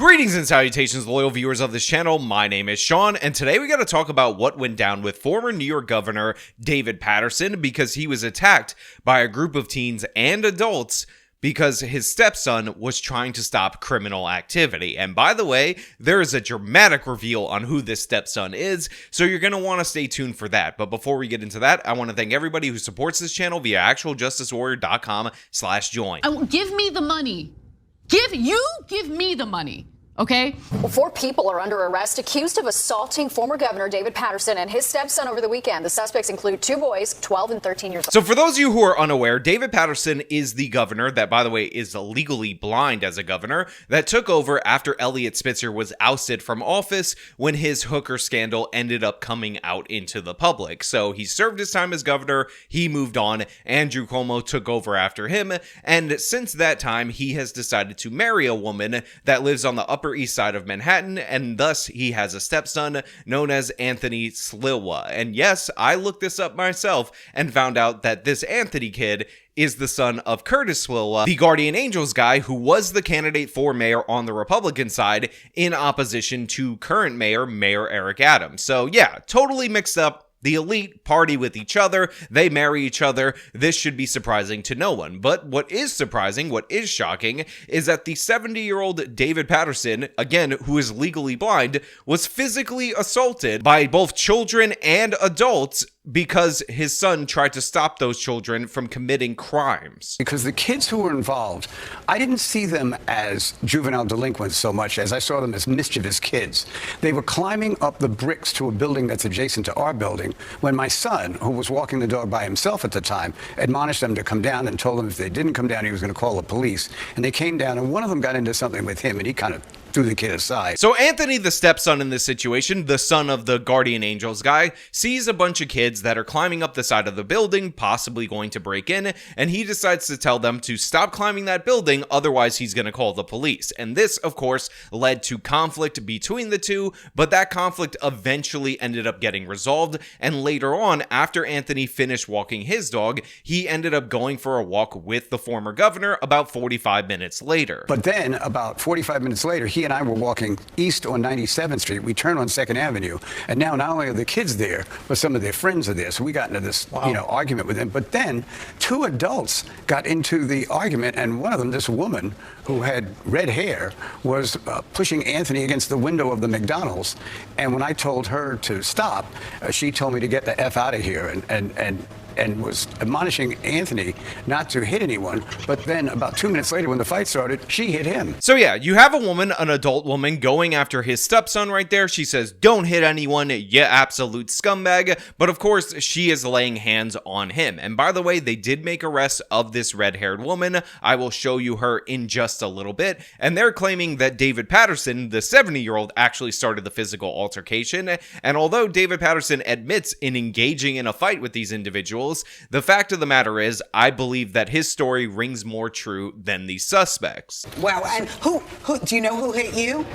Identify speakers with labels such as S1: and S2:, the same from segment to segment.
S1: Greetings and salutations, loyal viewers of this channel. My name is Sean, and today we got to talk about what went down with former New York Governor David Paterson because he was attacked by a group of teens and adults because his stepson was trying to stop criminal activity. And by the way, there is a dramatic reveal on who this stepson is, so you're going to want to stay tuned for that. But before we get into that, I want to thank everybody who supports this channel via actualjusticewarrior.com/join.
S2: Give me the money. Give me the money. Okay.
S3: Well, 4 people are under arrest accused of assaulting former Governor David Paterson and his stepson over the weekend. The suspects include 2 boys, 12 and 13 years old.
S1: So for those of you who are unaware, David Paterson is the governor that, by the way, is legally blind as a governor that took over after Eliot Spitzer was ousted from office when his hooker scandal ended up coming out into the public. So he served his time as governor, he moved on, Andrew Cuomo took over after him, and since that time, he has decided to marry a woman that lives on the Upper East Side of Manhattan, and thus he has a stepson known as Anthony Sliwa. And yes, I looked this up myself and found out that this Anthony kid is the son of Curtis Sliwa, the Guardian Angels guy who was the candidate for mayor on the Republican side in opposition to current mayor Eric Adams. So yeah, totally mixed up. The elite party with each other, they marry each other. This should be surprising to no one. But what is surprising, what is shocking, is that the 70-year-old David Paterson, again, who is legally blind, was physically assaulted by both children and adults because his son tried to stop those children from committing crimes.
S4: Because the kids who were involved, I didn't see them as juvenile delinquents so much as I saw them as mischievous kids. They were climbing up the bricks to a building that's adjacent to our building when my son, who was walking the dog by himself at the time, admonished them to come down and told them if they didn't come down, he was going to call the police. And they came down, and one of them got into something with him, and he kind of threw the kid aside.
S1: So Anthony, the stepson in this situation, the son of the Guardian Angels guy, sees a bunch of kids that are climbing up the side of the building, possibly going to break in, and he decides to tell them to stop climbing that building, otherwise he's going to call the police. And this, of course, led to conflict between the two, but that conflict eventually ended up getting resolved, and later on, after Anthony finished walking his dog, he ended up going for a walk with the former governor about 45 minutes later.
S4: But then, about 45 minutes later, he and I were walking east on 97th Street. We turned on 2nd Avenue, and now not only are the kids there, but some of their friends are there. So we got into this, argument with them. But then 2 adults got into the argument, and one of them, this woman who had red hair, was pushing Anthony against the window of the McDonald's. And when I told her to stop, she told me to get the F out of here, and was admonishing Anthony not to hit anyone. But then about 2 minutes later, when the fight started, she hit him.
S1: So yeah, you have a woman, an adult woman, going after his stepson right there. She says, "Don't hit anyone, you absolute scumbag." But of course, she is laying hands on him. And by the way, they did make arrests of this red-haired woman. I will show you her in just a little bit. And they're claiming that David Paterson, the 70-year-old, actually started the physical altercation. And although David Paterson admits in engaging in a fight with these individuals, the fact of the matter is, I believe that his story rings more true than the suspects.
S5: Wow, and who do you know who hit you?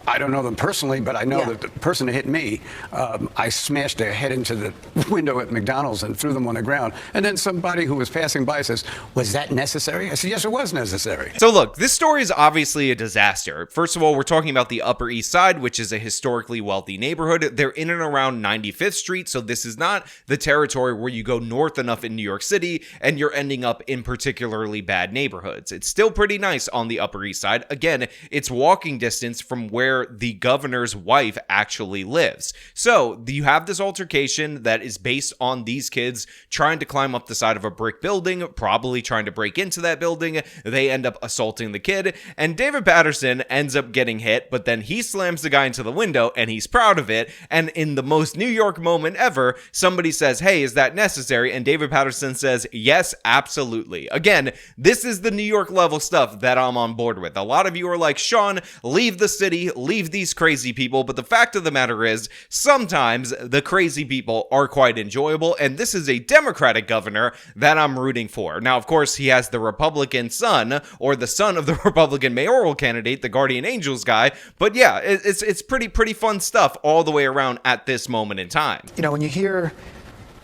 S4: I don't know them personally, but I know that the person that hit me, I smashed their head into the window at McDonald's and threw them on the ground. And then somebody who was passing by says, "Was that necessary?" I said, "Yes, it was necessary."
S1: So look, this story is obviously a disaster. First of all, we're talking about the Upper East Side, which is a historically wealthy neighborhood. They're in and around 95th Street, so this is not the territory where you go north enough in New York City and you're ending up in particularly bad neighborhoods. It's still pretty nice on the Upper East Side. Again, it's walking distance from where the governor's wife actually lives. So you have this altercation that is based on these kids trying to climb up the side of a brick building, probably trying to break into that building. They end up assaulting the kid, and David Paterson ends up getting hit, but then he slams the guy into the window, and he's proud of it. And in the most New York moment ever, somebody says, "Hey, is that necessary?" And David Paterson says, "Yes, absolutely." Again, this is the New York level stuff that I'm on board with. A lot of you are like, "Sean, leave the city, leave these crazy people," but the fact of the matter is, sometimes the crazy people are quite enjoyable, and this is a Democratic governor that I'm rooting for. Now, of course, he has the Republican son, or the son of the Republican mayoral candidate, the Guardian Angels guy, but yeah, it's pretty fun stuff all the way around at this moment in time.
S6: You know, when you hear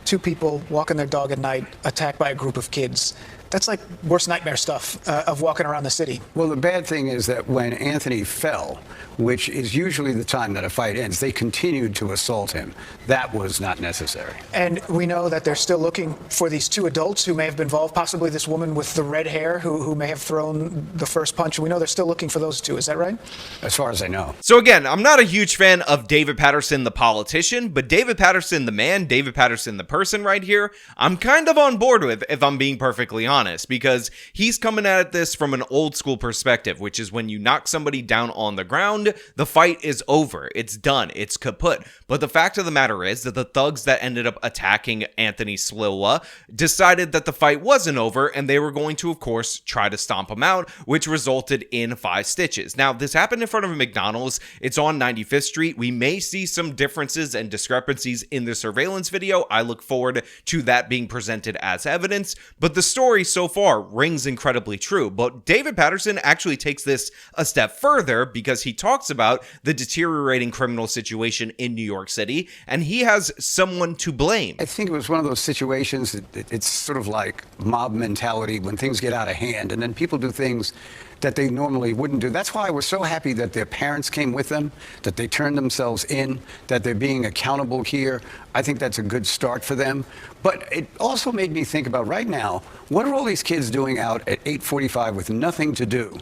S6: 2 people walking their dog at night attacked by a group of kids, That's like worst nightmare stuff of walking around the city.
S4: Well, the bad thing is that when Anthony fell, which is usually the time that a fight ends, they continued to assault him. That was not necessary.
S6: And we know that they're still looking for these two adults who may have been involved, possibly this woman with the red hair who may have thrown the first punch. We know they're still looking for those two. Is that right?
S4: As far as I know.
S1: So again, I'm not a huge fan of David Paterson, the politician, but David Paterson, the man, David Paterson, the person right here, I'm kind of on board with, if I'm being perfectly honest, because he's coming at this from an old school perspective, which is when you knock somebody down on the ground, the fight is over. It's done. It's kaput. But the fact of the matter is that the thugs that ended up attacking Anthony Sliwa decided that the fight wasn't over, and they were going to, of course, try to stomp him out, which resulted in 5 stitches. Now, this happened in front of a McDonald's. It's on 95th Street. We may see some differences and discrepancies in the surveillance video. I look forward to that being presented as evidence, but the story so far rings incredibly true. But David Paterson actually takes this a step further because he talks about the deteriorating criminal situation in New York City, and he has someone to blame.
S4: I think it was one of those situations, it's sort of like mob mentality when things get out of hand, and then people do things that they normally wouldn't do. That's why we're so happy that their parents came with them, that they turned themselves in, that they're being accountable here. I think that's a good start for them. But it also made me think about right now, what are all these kids doing out at 8:45 with nothing to do?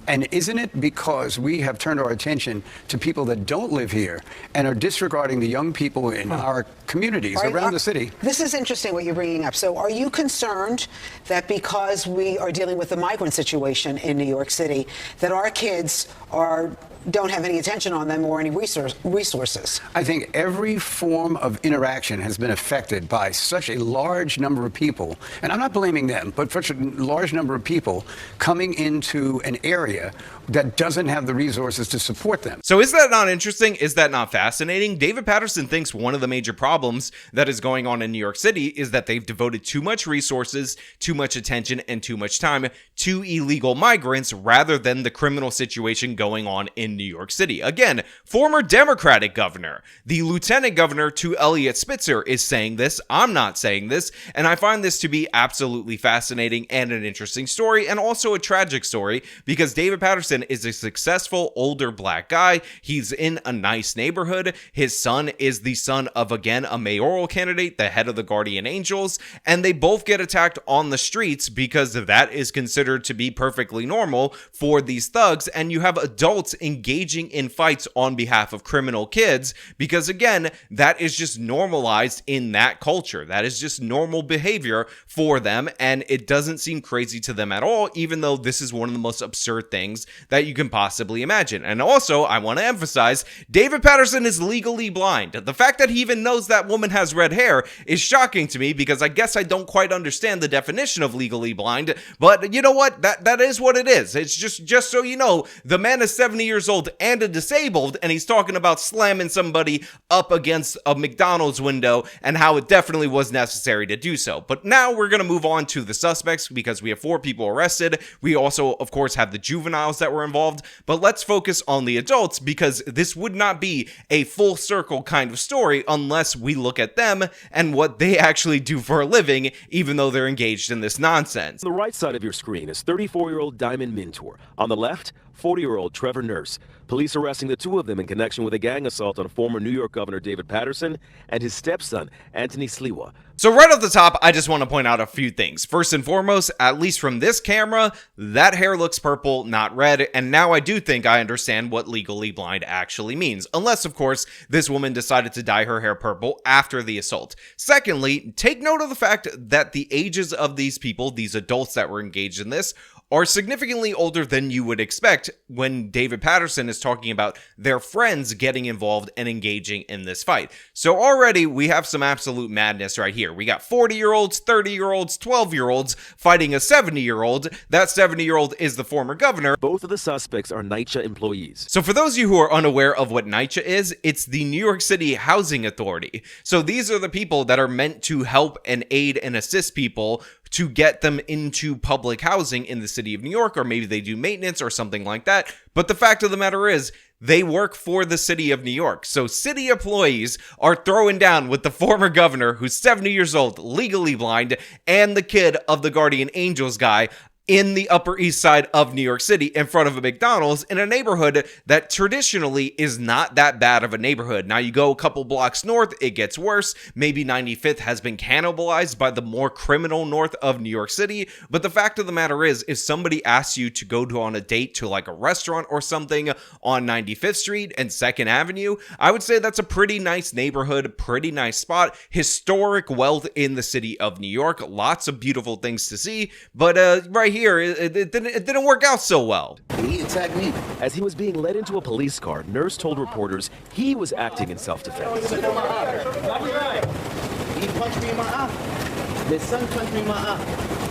S4: And isn't it because we have turned our attention to people that don't live here and are disregarding the young people in our communities around the city?
S5: This is interesting what you're bringing up. So are you concerned that because we are dealing with the migrant situation in New York City, that our kids don't have any attention on them or any resources?
S4: I think every form of interaction has been affected by such a large number of people, and I'm not blaming them, but such a large number of people coming into an area that doesn't have the resources to support them.
S1: So is that not interesting? Is that not fascinating? David Paterson thinks one of the major problems that is going on in New York City is that they've devoted too much resources, too much attention, and too much time to illegal migrants rather than the criminal situation going on in New York City. Again, former Democratic governor, the lieutenant governor to Eliot Spitzer is saying this. I'm not saying this, and I find this to be absolutely fascinating and an interesting story, and also a tragic story, because David Paterson is a successful older black guy. He's in a nice neighborhood. His son is the son of, again, a mayoral candidate, the head of the Guardian Angels, and they both get attacked on the streets because that is considered to be perfectly normal for these thugs, and you have adults engaging in fights on behalf of criminal kids because, again, that is just normalized in that culture. That is just normal behavior for them, and it doesn't seem crazy to them at all, even though this is one of the most absurd things that you can possibly imagine. And also, I want to emphasize, David Paterson is legally blind. The fact that he even knows that woman has red hair is shocking to me because I guess I don't quite understand the definition of legally blind, but you know what? That is what it is. It's just so you know, the man is 70 years old and a disabled, and he's talking about slamming somebody up against a McDonald's window and how it definitely was necessary to do so. But now we're going to move on to the suspects because we have 4 people arrested. We also, of course, have the juveniles that were involved, but let's focus on the adults because this would not be a full circle kind of story unless we look at them and what they actually do for a living, even though they're engaged in this nonsense.
S7: On the right side of your screen is 34-year-old Diamond Mintor. On the left, 40-year-old Trevor Nurse. Police arresting the 2 of them in connection with a gang assault on former New York Governor David Paterson and his stepson, Anthony Sliwa.
S1: So right off the top, I just want to point out a few things. First and foremost, at least from this camera, that hair looks purple, not red, and now I do think I understand what legally blind actually means. Unless, of course, this woman decided to dye her hair purple after the assault. Secondly, take note of the fact that the ages of these people, these adults that were engaged in this, are significantly older than you would expect when David Paterson is talking about their friends getting involved and engaging in this fight. So already we have some absolute madness right here. We got 40-year-olds, 30-year-olds, 12-year-olds fighting a 70-year-old. That 70-year-old is the former governor.
S7: Both of the suspects are NYC employees.
S1: So for those of you who are unaware of what NYC is, it's the New York City Housing Authority. So these are the people that are meant to help and aid and assist people to get them into public housing in the city of New York, or maybe they do maintenance or something like that. But the fact of the matter is, they work for the city of New York. So city employees are throwing down with the former governor, who's 70 years old, legally blind, and the kid of the guardian angels guy in the Upper East Side of New York City in front of a McDonald's in a neighborhood that traditionally is not that bad of a neighborhood. Now you go a couple blocks north, it gets worse. Maybe 95th has been cannibalized by the more criminal north of New York City. But the fact of the matter is, if somebody asks you to go on a date to like a restaurant or something on 95th Street and 2nd Avenue, I would say that's a pretty nice neighborhood, pretty nice spot, historic wealth in the city of New York, lots of beautiful things to see. But right here, it didn't work out so well.
S8: He attacked me.
S7: As he was being led into a police car, Nurse told reporters he was acting in self-defense.
S8: He punched me in my eye. His son punched me in my eye.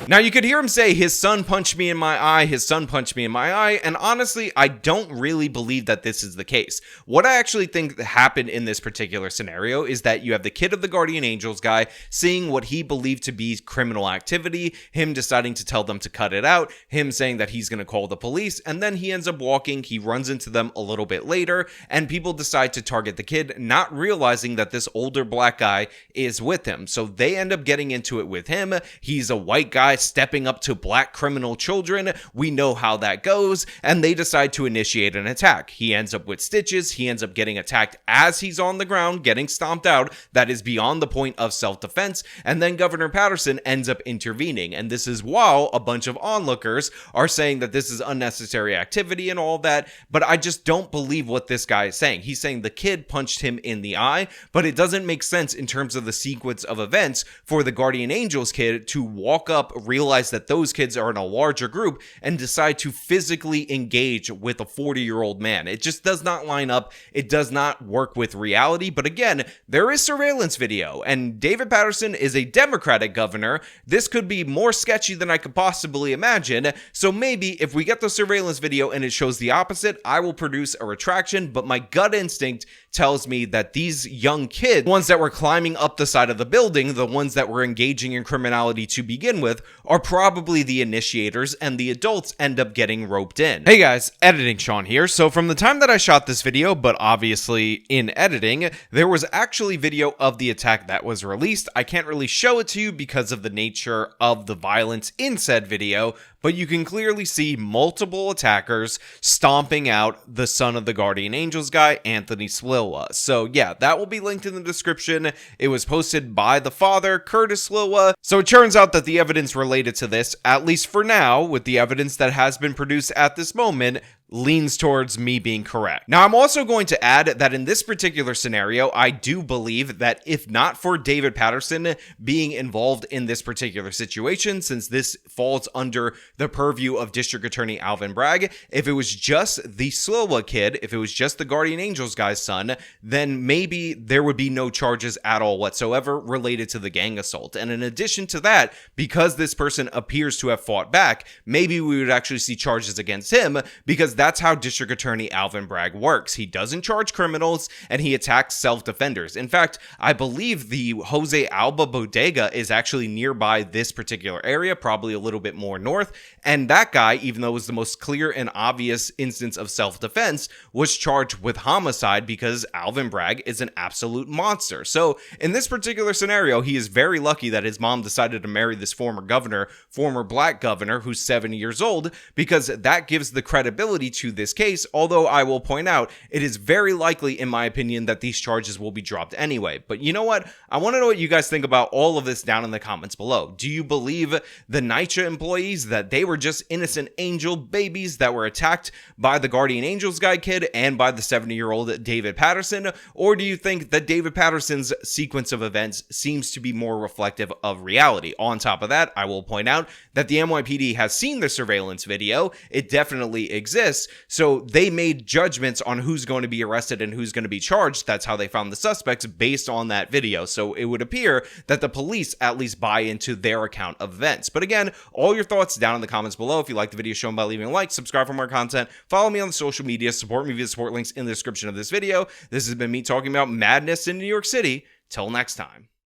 S1: Now you could hear him say, his son punched me in my eye, his son punched me in my eye, and honestly, I don't really believe that this is the case. What I actually think happened in this particular scenario is that you have the kid of the guardian angels guy seeing what he believed to be criminal activity, him deciding to tell them to cut it out, him saying that he's going to call the police, and then he ends up walking, he runs into them a little bit later, and people decide to target the kid, not realizing that this older black guy is with him. So they end up getting into it with him. He's a white guy stepping up to black criminal children. We know how that goes, and they decide to initiate an attack. He ends up with stitches. He ends up getting attacked as he's on the ground, getting stomped out. That is beyond the point of self-defense. And then Governor Paterson ends up intervening. And this is while a bunch of onlookers are saying that this is unnecessary activity and all that. But I just don't believe what this guy is saying. He's saying the kid punched him in the eye, but it doesn't make sense in terms of the sequence of events for the guardian angels kid to walk up, realize that those kids are in a larger group, and decide to physically engage with a 40-year-old man. It just does not line up. It does not work with reality. But again, there is surveillance video, and David Paterson is a Democratic governor. This could be more sketchy than I could possibly imagine. So maybe if we get the surveillance video and it shows the opposite, I will produce a retraction. But my gut instinct tells me that these young kids, ones that were climbing up the side of the building, the ones that were engaging in criminality to begin with, are probably the initiators, and the adults end up getting roped in. Hey guys, editing Sean here. So from the time that I shot this video, but obviously in editing, there was actually video of the attack that was released. I can't really show it to you because of the nature of the violence in said video, but you can clearly see multiple attackers stomping out the son of the guardian angels guy, Anthony Sliwa. So yeah, that will be linked in the description. It was posted by the father, Curtis Sliwa. So it turns out that the evidence related to this, at least for now, with the evidence that has been produced at this moment, leans towards me being correct. Now, I'm also going to add that in this particular scenario, I do believe that if not for David Paterson being involved in this particular situation, since this falls under the purview of District Attorney Alvin Bragg, if it was just the Sliwa kid, if it was just the Guardian Angels guy's son, then maybe there would be no charges at all whatsoever related to the gang assault. And in addition to that, because this person appears to have fought back, maybe we would actually see charges against him, because that's how District Attorney Alvin Bragg works. He doesn't charge criminals, and he attacks self-defenders. In fact, I believe the Jose Alba bodega is actually nearby this particular area, probably a little bit more north, and that guy, even though it was the most clear and obvious instance of self-defense, was charged with homicide because Alvin Bragg is an absolute monster. So in this particular scenario, he is very lucky that his mom decided to marry this former governor, former black governor, who's 70 years old, because that gives the credibility to this case, although I will point out, it is very likely, in my opinion, that these charges will be dropped anyway. But you know what? I want to know what you guys think about all of this down in the comments below. Do you believe the NYC employees that they were just innocent angel babies that were attacked by the Guardian Angels guy kid and by the 70-year-old David Paterson? Or do you think that David Paterson's sequence of events seems to be more reflective of reality? On top of that, I will point out that the NYPD has seen the surveillance video. It definitely exists. So they made judgments on who's going to be arrested and who's going to be charged. That's how they found the suspects based on that video. So it would appear that the police at least buy into their account of events. But again, all your thoughts down in the comments below. If you like the video, show them by leaving a like, subscribe for more content, follow me on the social media, support me via the support links in the description of this video. This has been me talking about madness in New York City. Till next time.